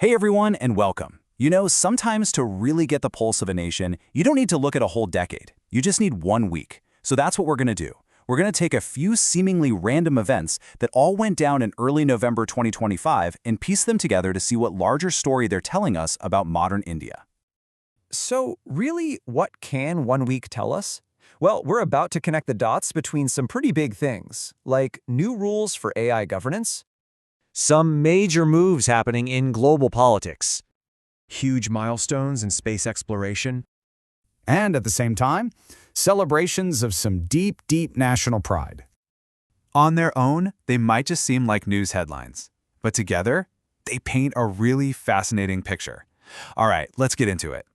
Hey everyone, and welcome. You know, sometimes to really get the pulse of a nation, you don't need to look at a whole decade. You just need 1 week. So that's what we're going to do. We're going to take a few seemingly random events that all went down in early November 2025 and piece them together to see what larger story they're telling us about modern India. So really, what can 1 week tell us? Well, we're about to connect the dots between some pretty big things, like new rules for AI governance, Some major moves happening in global politics. Huge milestones in space exploration. And at the same time, celebrations of some deep, deep national pride. On their own, they might just seem like news headlines, but together, they paint a really fascinating picture. All right, let's get into it.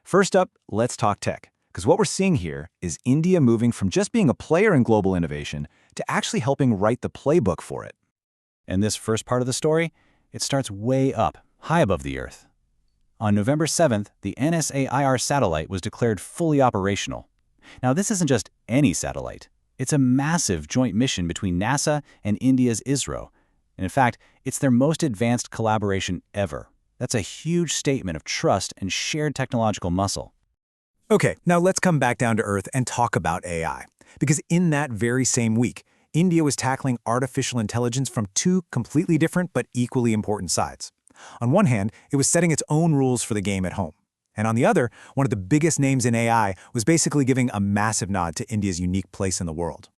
First up, let's talk tech, because what we're seeing here is India moving from just being a player in global innovation to actually helping write the playbook for it. And this first part of the story, it starts way up, high above the Earth. On November 7th, the NSA-IR satellite was declared fully operational. Now, this isn't just any satellite. It's a massive joint mission between NASA and India's ISRO. And in fact, it's their most advanced collaboration ever. That's a huge statement of trust and shared technological muscle. Okay, now let's come back down to earth and talk about AI. Because in that very same week, India was tackling artificial intelligence from two completely different but equally important sides. On one hand, it was setting its own rules for the game at home. And on the other, one of the biggest names in AI was basically giving a massive nod to India's unique place in the world.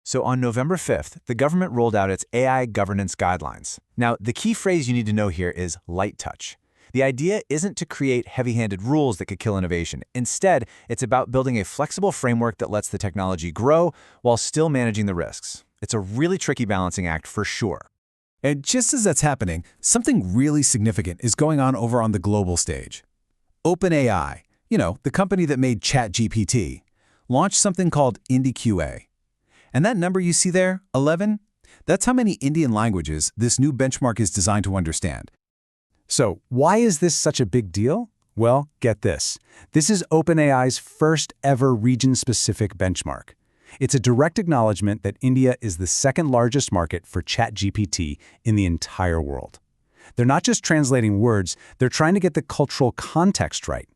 So on November 5th, the government rolled out its AI governance guidelines. Now, the key phrase you need to know here is light touch. The idea isn't to create heavy-handed rules that could kill innovation. Instead, it's about building a flexible framework that lets the technology grow while still managing the risks. It's a really tricky balancing act for sure. And just as that's happening, something really significant is going on over on the global stage. OpenAI, the company that made ChatGPT, launched something called IndyQA. And that number you see there, 11, that's how many Indian languages this new benchmark is designed to understand. So why is this such a big deal? Well, get this. This is OpenAI's first ever region-specific benchmark. It's a direct acknowledgement that India is the second largest market for ChatGPT in the entire world. They're not just translating words, they're trying to get the cultural context right.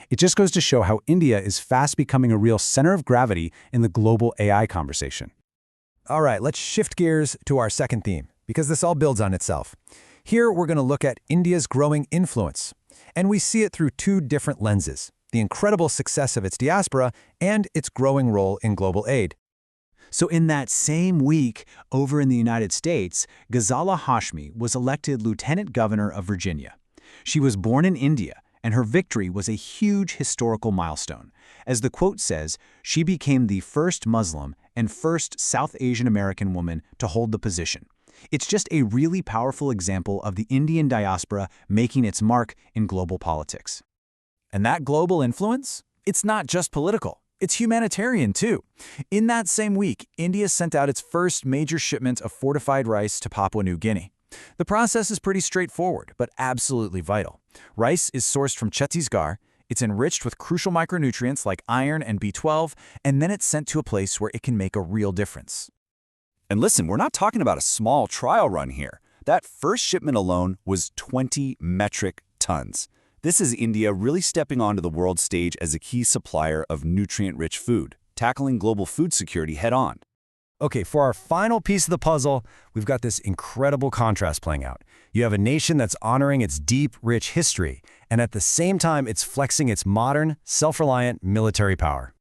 It just goes to show how India is fast becoming a real center of gravity in the global AI conversation. All right, let's shift gears to our second theme, because this all builds on itself. Here, we're going to look at India's growing influence, and we see it through two different lenses: the incredible success of its diaspora and its growing role in global aid. So in that same week, over in the United States, Ghazala Hashmi was elected Lieutenant Governor of Virginia. She was born in India, and her victory was a huge historical milestone. As the quote says, she became the first Muslim and first South Asian American woman to hold the position. It's just a really powerful example of the Indian diaspora making its mark in global politics. And that global influence? It's not just political. It's humanitarian, too. In that same week, India sent out its first major shipment of fortified rice to Papua New Guinea. The process is pretty straightforward, but absolutely vital. Rice is sourced from Chhattisgarh, it's enriched with crucial micronutrients like iron and B12, and then it's sent to a place where it can make a real difference. And listen, we're not talking about a small trial run here. That first shipment alone was 20 metric tons. This is India really stepping onto the world stage as a key supplier of nutrient-rich food, tackling global food security head-on. Okay, for our final piece of the puzzle, we've got this incredible contrast playing out. You have a nation that's honoring its deep, rich history, and at the same time, it's flexing its modern, self-reliant military power.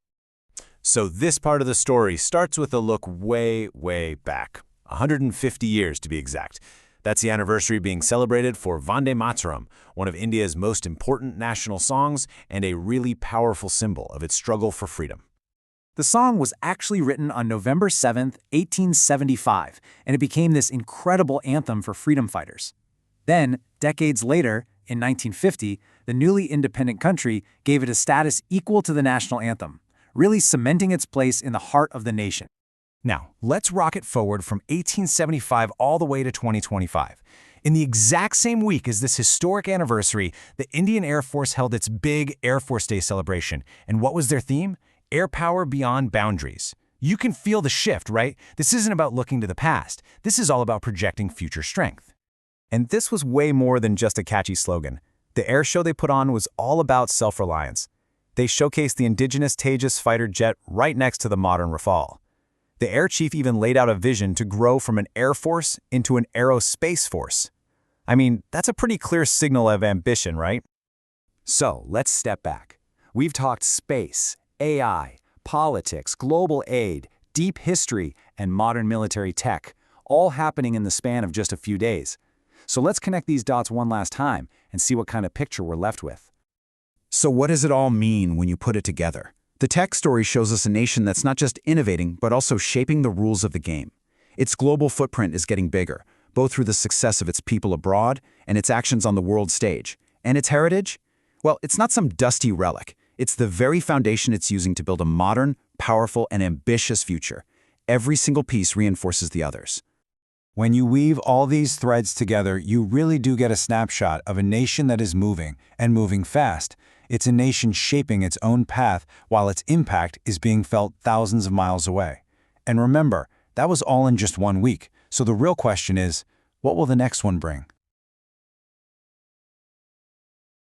So this part of the story starts with a look way, way back. 150 years to be exact. That's the anniversary being celebrated for Vande Mataram, one of India's most important national songs and a really powerful symbol of its struggle for freedom. The song was actually written on November 7, 1875, and it became this incredible anthem for freedom fighters. Then, decades later, in 1950, the newly independent country gave it a status equal to the national anthem, really cementing its place in the heart of the nation. Now, let's rocket forward from 1875 all the way to 2025. In the exact same week as this historic anniversary, the Indian Air Force held its big Air Force Day celebration. And what was their theme? Air power beyond boundaries. You can feel the shift, right? This isn't about looking to the past. This is all about projecting future strength. And this was way more than just a catchy slogan. The air show they put on was all about self-reliance. They showcased the indigenous Tejas fighter jet right next to the modern Rafale. The air chief even laid out a vision to grow from an air force into an aerospace force. I mean, that's a pretty clear signal of ambition, right? So, let's step back. We've talked space, AI, politics, global aid, deep history, and modern military tech, all happening in the span of just a few days. So let's connect these dots one last time and see what kind of picture we're left with. So what does it all mean when you put it together? The tech story shows us a nation that's not just innovating, but also shaping the rules of the game. Its global footprint is getting bigger, both through the success of its people abroad and its actions on the world stage. And its heritage? Well, it's not some dusty relic. It's the very foundation it's using to build a modern, powerful, and ambitious future. Every single piece reinforces the others. When you weave all these threads together, you really do get a snapshot of a nation that is moving, and moving fast. It's a nation shaping its own path while its impact is being felt thousands of miles away. And remember, that was all in just 1 week. So the real question is, what will the next one bring?